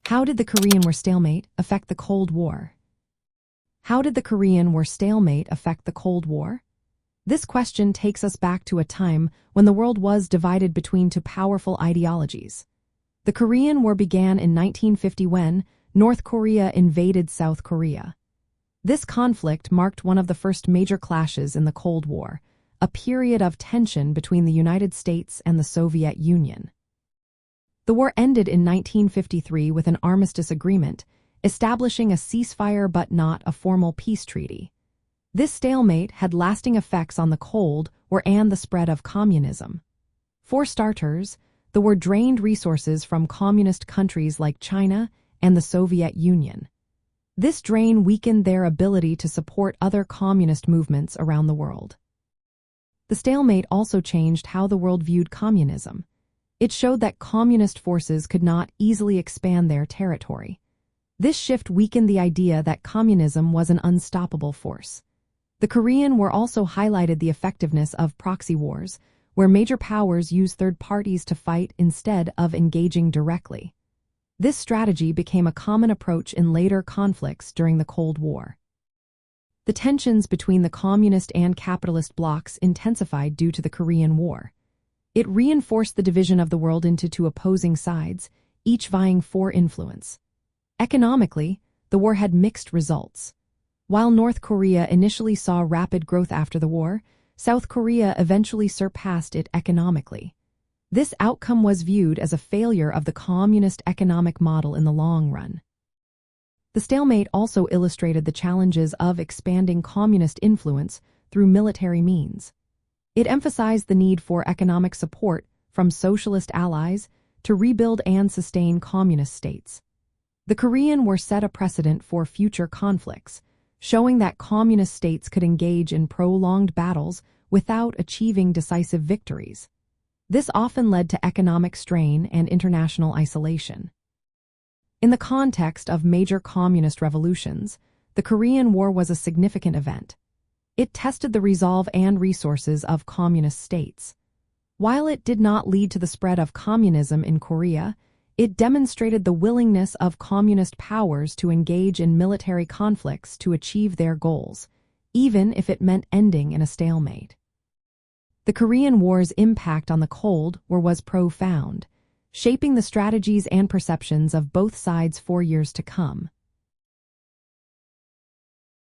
How did the Korean War stalemate affect the Cold War? How did the Korean War stalemate affect the Cold War? This question takes us back to a time when the world was divided between two powerful ideologies. The Korean War began in 1950 when North Korea invaded South Korea. This conflict marked one of the first major clashes in the Cold War, a period of tension between the United States and the Soviet Union. The war ended in 1953 with an armistice agreement, establishing a ceasefire but not a formal peace treaty. This stalemate had lasting effects on the Cold War and the spread of communism. For starters, the war drained resources from communist countries like China and the Soviet Union. This drain weakened their ability to support other communist movements around the world. The stalemate also changed how the world viewed communism. It showed that communist forces could not easily expand their territory. This shift weakened the idea that communism was an unstoppable force. The Korean War also highlighted the effectiveness of proxy wars, where major powers use third parties to fight instead of engaging directly. This strategy became a common approach in later conflicts during the Cold War. The tensions between the communist and capitalist blocs intensified due to the Korean War. It reinforced the division of the world into two opposing sides, each vying for influence. Economically, the war had mixed results. While North Korea initially saw rapid growth after the war, South Korea eventually surpassed it economically. This outcome was viewed as a failure of the communist economic model in the long run. The stalemate also illustrated the challenges of expanding communist influence through military means. It emphasized the need for economic support from socialist allies to rebuild and sustain communist states. The Korean War set a precedent for future conflicts, showing that communist states could engage in prolonged battles without achieving decisive victories. This often led to economic strain and international isolation. In the context of major communist revolutions, the Korean War was a significant event. It tested the resolve and resources of communist states. While it did not lead to the spread of communism in Korea, it demonstrated the willingness of communist powers to engage in military conflicts to achieve their goals, even if it meant ending in a stalemate. The Korean War's impact on the Cold War was profound, shaping the strategies and perceptions of both sides for years to come.